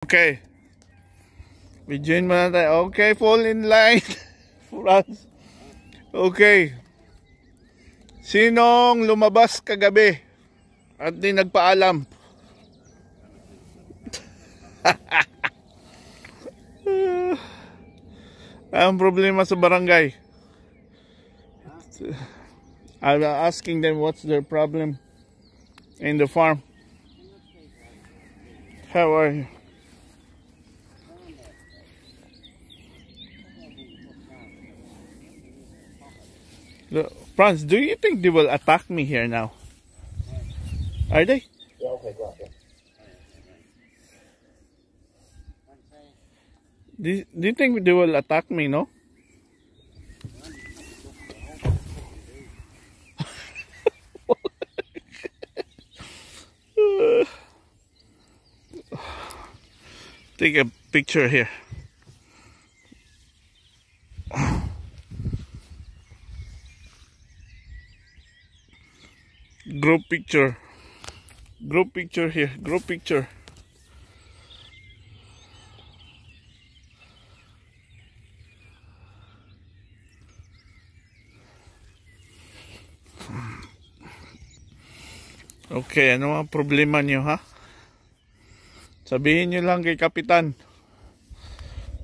Okay. Bidyoin mo na tayo. Okay, fall in line. Franz. Okay. Sinong lumabas kagabi at di nagpaalam? Ang problema sa barangay. I'm asking them what's their problem in the farm. How are you? Look, Franz, do you think they will attack me here now? Are they? Yeah, okay, go ahead. Do you think they will attack me, no? Take a picture here. Group picture. Group picture here. Group picture. Okay, ano ang problema niyo, ha? Sabihin niyo lang kay Kapitan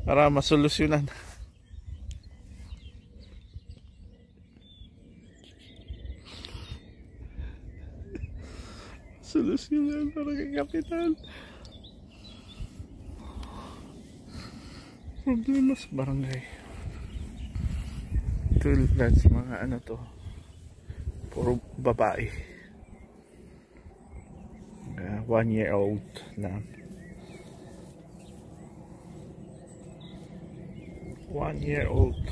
para masolusyonan. Solusyonan para kay Kapitan. Problema sa barangay. Tulad sa mga ano to, puro babae. 1-year-old lang. 1-year-old.